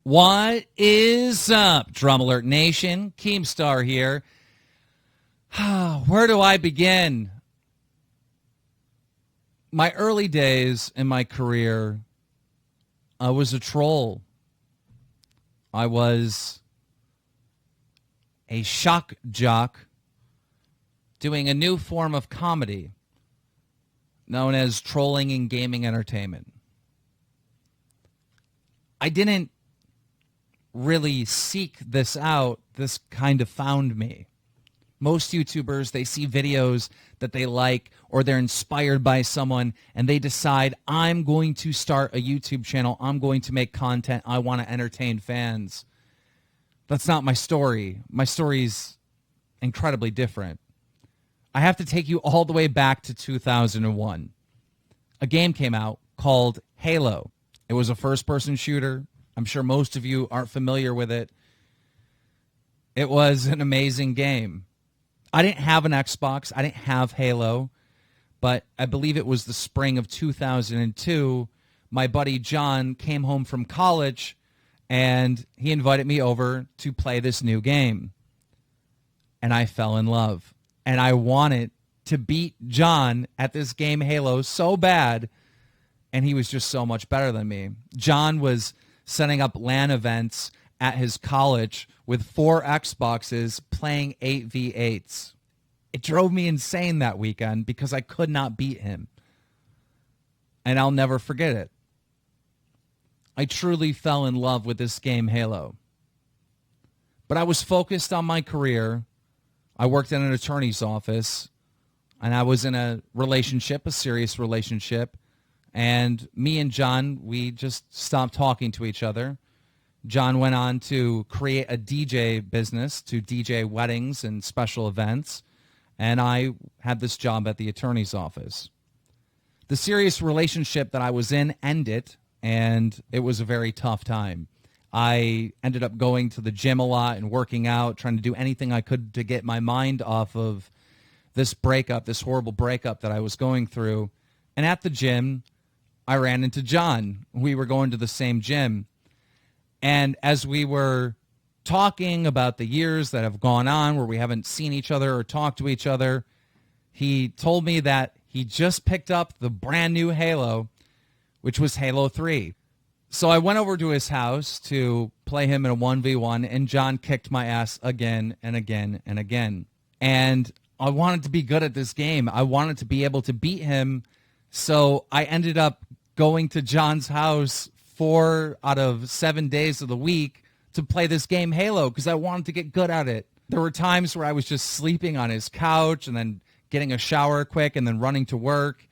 What is up, Drum Alert Nation? Keemstar here. Where do I begin? My early days in my career, I was a troll. I was a shock jock doing a new form of comedy known as trolling and gaming entertainment. I didn't really seek this out. This kind of found me. Most YouTubers, they see videos that they like or they're inspired by someone and they decide, I'm going to start a YouTube channel. I'm going to make content. I want to entertain fans. That's not my story. My story's incredibly different. I have to take you all the way back to 2001. A game came out called Halo. It was a first-person shooter. I'm sure most of you aren't familiar with it. It was an amazing game. I didn't have an Xbox. I didn't have Halo. But I believe it was the spring of 2002. My buddy John came home from college, and he invited me over to play this new game. And I fell in love. And I wanted to beat John at this game Halo so bad, and he was just so much better than me. John was setting up LAN events at his college with 4 Xboxes playing 8v8s. It drove me insane that weekend because I could not beat him. And I'll never forget it. I truly fell in love with this game Halo. But I was focused on my career. I worked in an attorney's office, and I was in a relationship, a serious relationship. And me and John, we just stopped talking to each other. John went on to create a DJ business, to DJ weddings and special events. And I had this job at the attorney's office. The serious relationship that I was in ended, and it was a very tough time. I ended up going to the gym a lot and working out, trying to do anything I could to get my mind off of this breakup, this horrible breakup that I was going through. And at the gym, I ran into John. We were going to the same gym. And as we were talking about the years that have gone on where we haven't seen each other or talked to each other, he told me that he just picked up the brand new Halo, which was Halo 3. So I went over to his house to play him in a 1v1, and John kicked my ass again and again and again. And I wanted to be good at this game. I wanted to be able to beat him. So I ended up going to John's house 4 out of 7 days of the week to play this game Halo because I wanted to get good at it. There were times where I was just sleeping on his couch and then getting a shower quick and then running to work.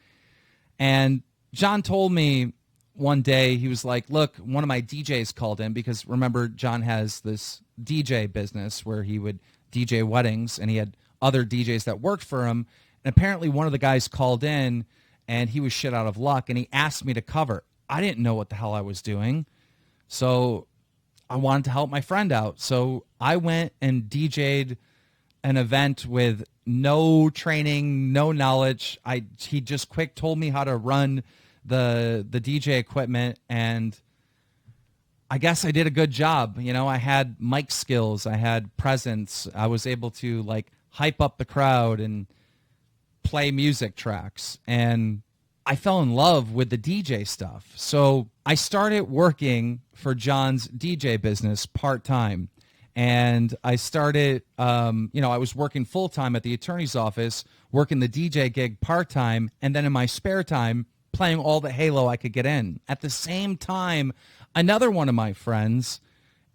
And John told me one day, he was like, look, one of my DJs called in because remember, John has this DJ business where he would DJ weddings and he had other DJs that worked for him. And apparently one of the guys called in and he was shit out of luck, and he asked me to cover. I didn't know what the hell I was doing, so I wanted to help my friend out. So I went and DJ'd an event with no training, no knowledge. He just quick told me how to run the DJ equipment, and I guess I did a good job. You know, I had mic skills, I had presence, I was able to like hype up the crowd and play music tracks, and I fell in love with the DJ stuff. So I started working for John's DJ business part-time, and I started, I was working full-time at the attorney's office, working the DJ gig part-time, and then in my spare time, playing all the Halo I could get in. At the same time, another one of my friends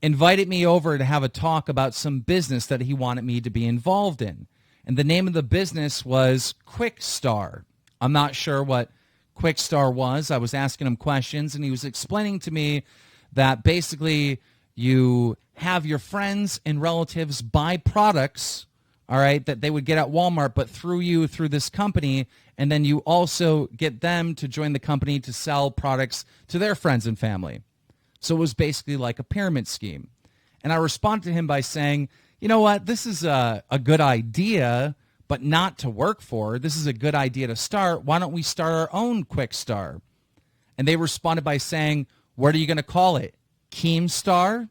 invited me over to have a talk about some business that he wanted me to be involved in. And the name of the business was Quickstar. I'm not sure what Quickstar was. I was asking him questions, and he was explaining to me that basically you have your friends and relatives buy products, all right, that they would get at Walmart, but through this company, and then you also get them to join the company to sell products to their friends and family. So it was basically like a pyramid scheme. And I responded to him by saying, you know what, this is a good idea, but not to work for. This is a good idea to start. Why don't we start our own Quickstar? And they responded by saying, what are you going to call it? Keemstar.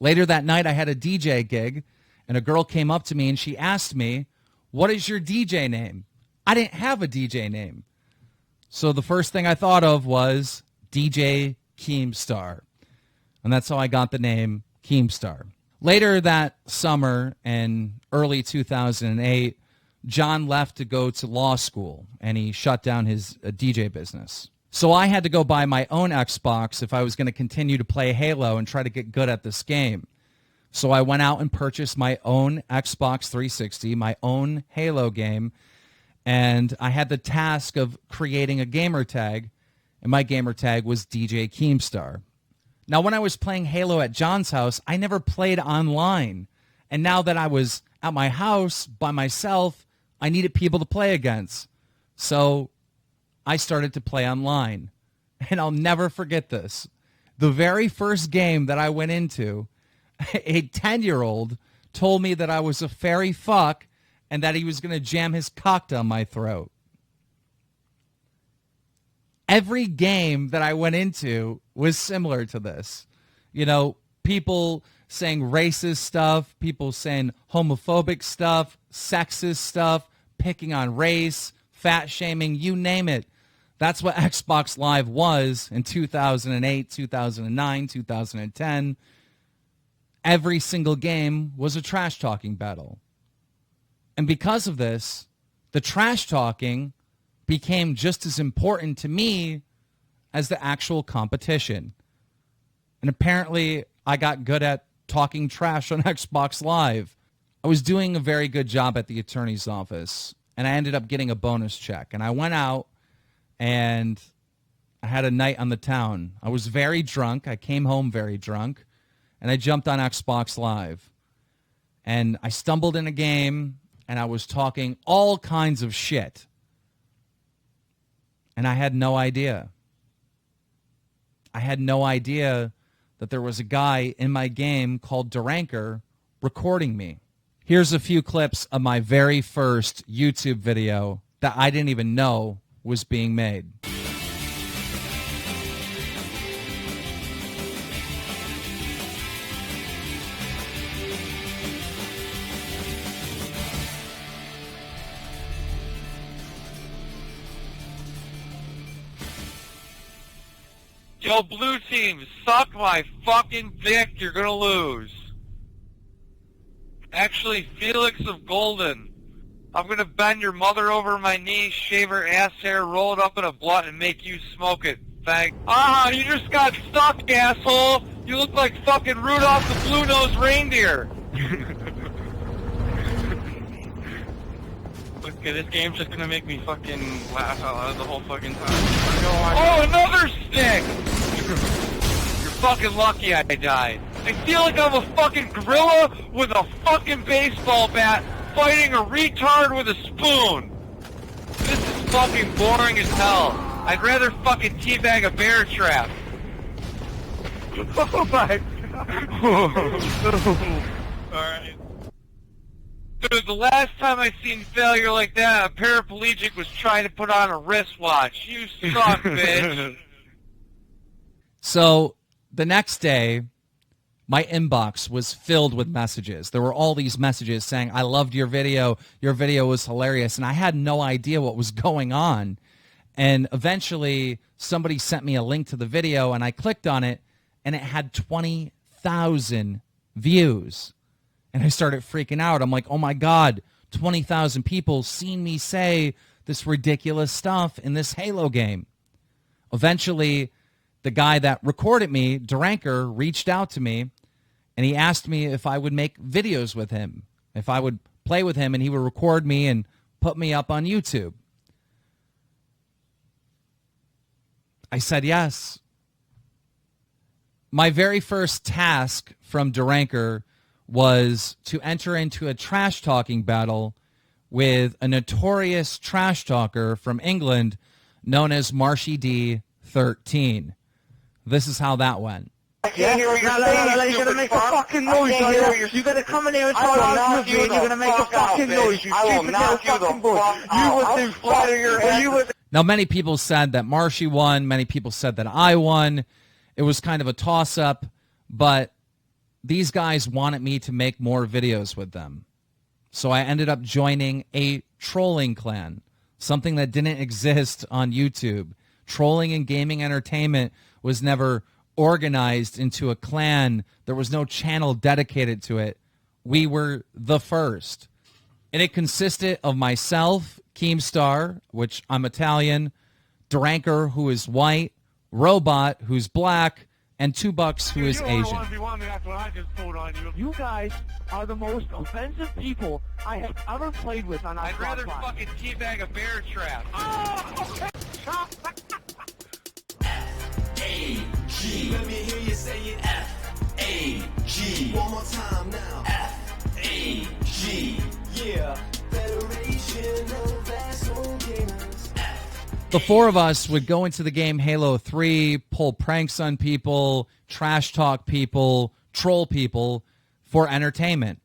Later that night, I had a DJ gig, and a girl came up to me and she asked me, "What is your DJ name?" I didn't have a DJ name. So the first thing I thought of was DJ Keemstar. And that's how I got the name Keemstar. Later that summer in early 2008, John left to go to law school, and he shut down his DJ business. So I had to go buy my own Xbox if I was going to continue to play Halo and try to get good at this game. So I went out and purchased my own Xbox 360, my own Halo game, and I had the task of creating a gamer tag, and my gamer tag was DJ Keemstar. Now, when I was playing Halo at John's house, I never played online. And now that I was at my house by myself, I needed people to play against. So I started to play online. And I'll never forget this. The very first game that I went into, a 10-year-old told me that I was a fairy fuck and that he was going to jam his cock down my throat. Every game that I went into was similar to this. You know, people saying racist stuff, people saying homophobic stuff, sexist stuff, picking on race, fat shaming, you name it. That's what Xbox Live was in 2008, 2009, 2010. Every single game was a trash talking battle. And because of this, the trash talking became just as important to me as the actual competition. And apparently, I got good at talking trash on Xbox Live. I was doing a very good job at the attorney's office, and I ended up getting a bonus check. And I went out, and I had a night on the town. I was very drunk. I came home very drunk, and I jumped on Xbox Live. And I stumbled in a game, and I was talking all kinds of shit. And I had no idea. I had no idea that there was a guy in my game called Duranker recording me. Here's a few clips of my very first YouTube video that I didn't even know was being made. Yo, blue team, suck my fucking dick, you're gonna lose. Actually, Felix of Golden, I'm gonna bend your mother over my knee, shave her ass hair, roll it up in a blunt, and make you smoke it, fag. Ah, you just got stuck, asshole! You look like fucking Rudolph the Blue-Nosed Reindeer! Okay, this game's just gonna make me fucking laugh out loud the whole fucking time. Oh, another stick! You're fucking lucky I died. I feel like I'm a fucking gorilla with a fucking baseball bat fighting a retard with a spoon. This is fucking boring as hell. I'd rather fucking teabag a bear trap. Oh my god. Alright. Dude, the last time I seen failure like that, a paraplegic was trying to put on a wristwatch. You suck, bitch. So the next day, my inbox was filled with messages. There were all these messages saying, "I loved your video. Your video was hilarious." And I had no idea what was going on. And eventually, somebody sent me a link to the video, and I clicked on it, and it had 20,000 views. And I started freaking out. I'm like, oh my God, 20,000 people seen me say this ridiculous stuff in this Halo game. Eventually, the guy that recorded me, Duranker, reached out to me, and he asked me if I would make videos with him, if I would play with him, and he would record me and put me up on YouTube. I said yes. My very first task from Duranker was to enter into a trash-talking battle with a notorious trash talker from England known as Marshy D13. This is how that went. I can't hear what you're saying. You're gonna make a fucking noise. You're gonna come in here and talk about me, and you're gonna make a fucking noise. You stupid little fucking boy. You was in front of your head. Now, many people said that Marshy won. Many people said that I won. It was kind of a toss-up, but these guys wanted me to make more videos with them. So I ended up joining a trolling clan, something that didn't exist on YouTube. Trolling and gaming entertainment was never organized into a clan. There was no channel dedicated to it. We were the first. And it consisted of myself, Keemstar, which I'm Italian, Dranker, who is white, Robot, who's black, and 2 Bucks, who is Asian. You guys are the most offensive people I have ever played with on I'd rather fucking teabag a bear trap. F-A-G. Let me hear you say it. F-A-G. One more time now. F-A-G. Yeah. Federation of Asshole Gamers. The 4 of us would go into the game Halo 3, pull pranks on people, trash talk people, troll people for entertainment.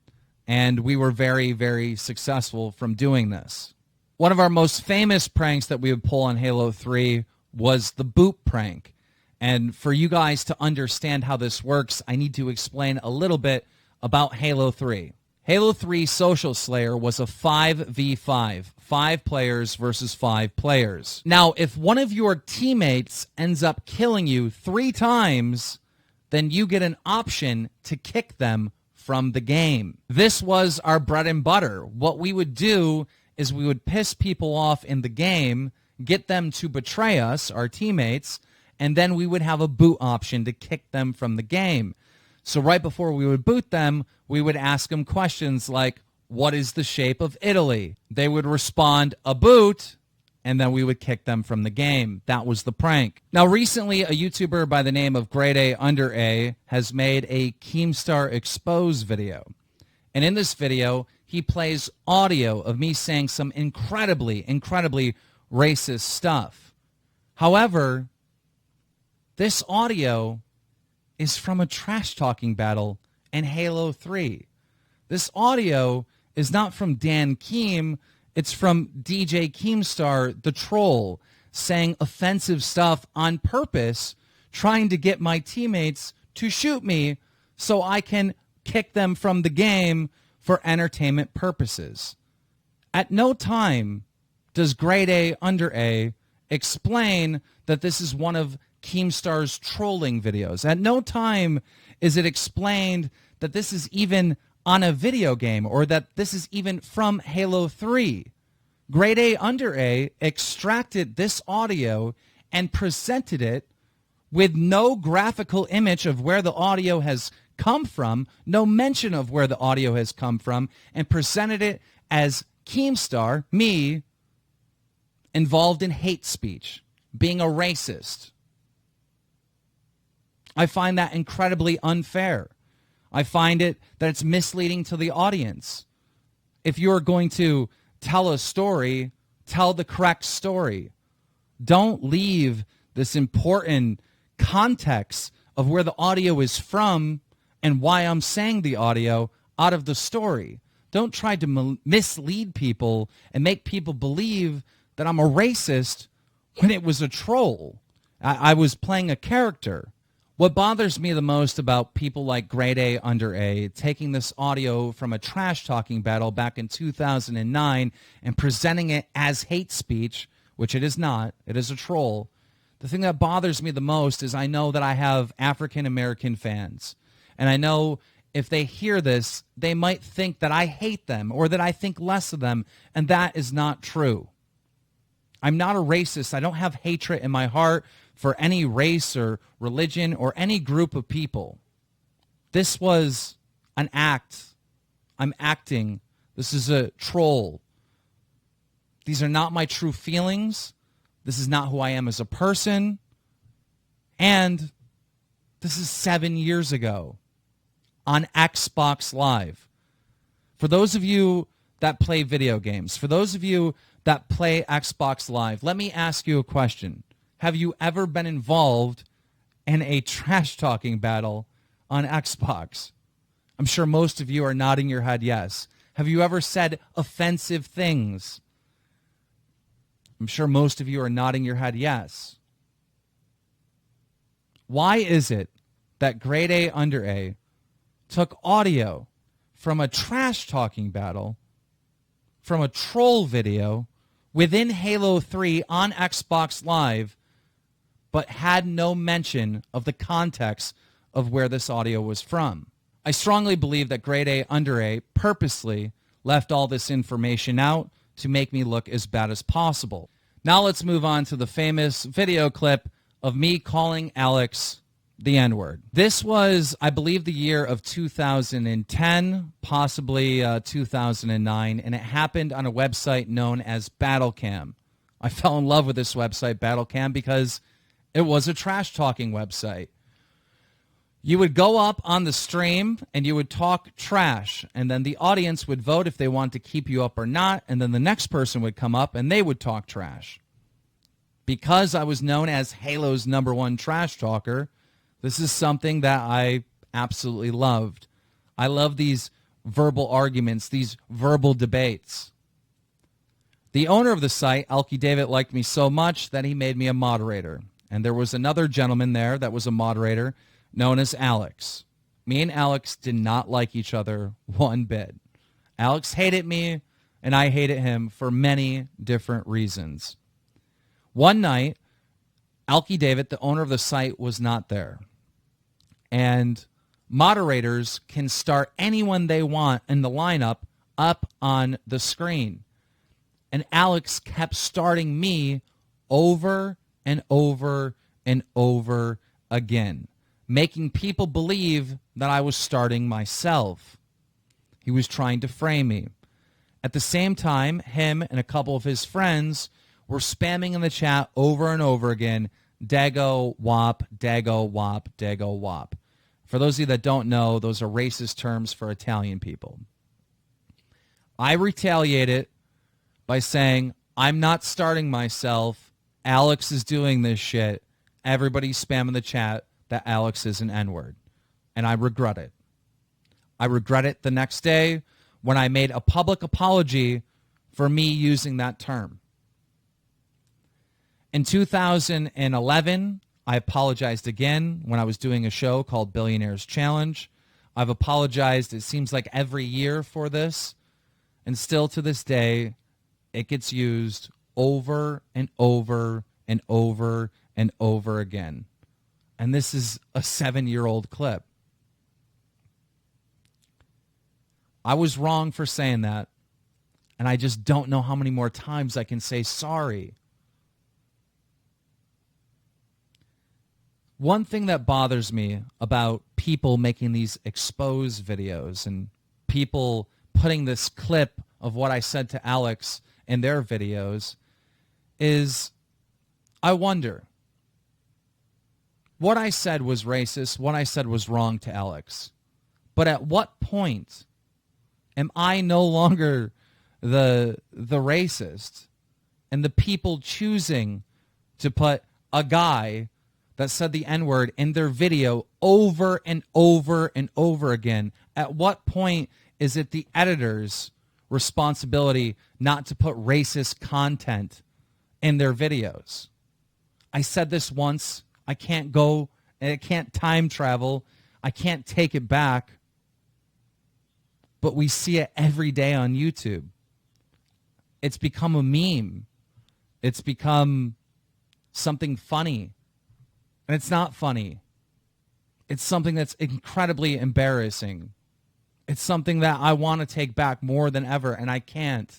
And we were very, very successful from doing this. One of our most famous pranks that we would pull on Halo 3 was the boot prank. And for you guys to understand how this works, I need to explain a little bit about Halo 3. Halo 3 Social Slayer was a 5v5, 5 players versus 5 players. Now, if one of your teammates ends up killing you 3 times, then you get an option to kick them from the game. This was our bread and butter. What we would do is we would piss people off in the game, get them to betray us, our teammates, and then we would have a boot option to kick them from the game. So right before we would boot them, we would ask them questions like, what is the shape of Italy? They would respond, a boot, and then we would kick them from the game. That was the prank. Now, recently, a YouTuber by the name of GradeAUnderA has made a Keemstar Expose video. And in this video, he plays audio of me saying some incredibly, incredibly racist stuff. However, this audio is from a trash-talking battle in Halo 3. This audio is not from Dan Keem, it's from DJ Keemstar, the troll, saying offensive stuff on purpose, trying to get my teammates to shoot me so I can kick them from the game for entertainment purposes. At no time does GradeAUnderA explain that this is one of Keemstar's trolling videos. At no time is it explained that this is even on a video game or that this is even from Halo 3. GradeAUnderA extracted this audio and presented it with no graphical image of where the audio has come from, no mention of where the audio has come from, and presented it as Keemstar, me, involved in hate speech, being a racist. I find that incredibly unfair. I find it that it's misleading to the audience. If you're going to tell a story, tell the correct story. Don't leave this important context of where the audio is from and why I'm saying the audio out of the story. Don't try to mislead people and make people believe that I'm a racist when it was a troll. I was playing a character. What bothers me the most about people like GradeAUnderA taking this audio from a trash-talking battle back in 2009 and presenting it as hate speech, which it is not, it is a troll. The thing that bothers me the most is I know that I have African-American fans. And I know if they hear this, they might think that I hate them or that I think less of them, and that is not true. I'm not a racist. I don't have hatred in my heart for any race or religion or any group of people. This was an act. I'm acting. This is a troll. These are not my true feelings. This is not who I am as a person. And this is 7 years ago on Xbox Live. For those of you that play video games, for those of you that play Xbox Live, let me ask you a question. Have you ever been involved in a trash-talking battle on Xbox? I'm sure most of you are nodding your head yes. Have you ever said offensive things? I'm sure most of you are nodding your head yes. Why is it that GradeAUnderA took audio from a trash-talking battle, from a troll video within Halo 3 on Xbox Live, but had no mention of the context of where this audio was from? I strongly believe that GradeAUnderA purposely left all this information out to make me look as bad as possible. Now let's move on to the famous video clip of me calling Alex the N-word. This was, I believe, the year of 2010, possibly 2009, and it happened on a website known as BattleCam. I fell in love with this website, BattleCam, because it was a trash-talking website. You would go up on the stream and you would talk trash, and then the audience would vote if they want to keep you up or not, and then the next person would come up and they would talk trash. Because I was known as Halo's #1 trash talker, this is something that I absolutely loved. I love these verbal arguments, these verbal debates. The owner of the site, Alki David, liked me so much that he made me a moderator. And there was another gentleman there that was a moderator known as Alex. Me and Alex did not like each other one bit. Alex hated me, and I hated him for many different reasons. One night, Alki David, the owner of the site, was not there. And moderators can start anyone they want in the lineup up on the screen. And Alex kept starting me over and over and over again, making people believe that I was starting myself. He was trying to frame me. At the same time, him and a couple of his friends were spamming in the chat over and over again, Dago Wop, Dago Wop, Dago Wop. For those of you that don't know, those are racist terms for Italian people. I retaliated by saying, I'm not starting myself. Alex is doing this shit. Everybody's spamming the chat that Alex is an N-word. And I regret it. I regret it the next day when I made a public apology for me using that term. In 2011, I apologized again when I was doing a show called Billionaires Challenge. I've apologized, it seems like every year for this. And still to this day, it gets used over and over and over and over again. And this is a 7-year-old clip. I was wrong for saying that. And I just don't know how many more times I can say sorry. One thing that bothers me about people making these expose videos and people putting this clip of what I said to Alex in their videos is I wonder, what I said was racist, what I said was wrong to Alex. But at what point am I no longer the racist and the people choosing to put a guy that said the N-word in their video over and over and over again? At what point is it the editor's responsibility not to put racist content in their videos? I said this once. I can't go, and I can't time travel. I can't take it back. But we see it every day on YouTube. It's become a meme. It's become something funny. And it's not funny. It's something that's incredibly embarrassing. It's something that I want to take back more than ever, and I can't.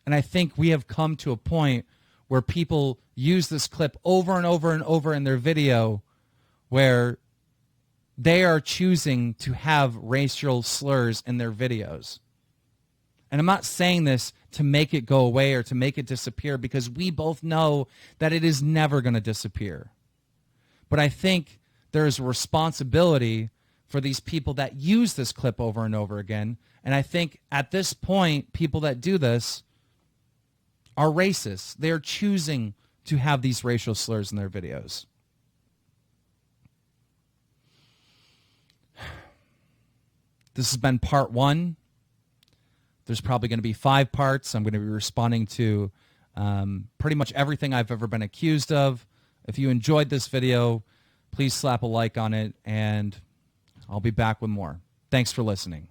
And I think we have come to a point where people use this clip over and over and over in their video where they are choosing to have racial slurs in their videos. And I'm not saying this to make it go away or to make it disappear, because we both know that it is never going to disappear. But I think there is a responsibility for these people that use this clip over and over again. And I think at this point, people that do this are racist. They are choosing to have these racial slurs in their videos. This has been part 1. There's probably going to be 5 parts. I'm going to be responding to pretty much everything I've ever been accused of. If you enjoyed this video, please slap a like on it, and I'll be back with more. Thanks for listening.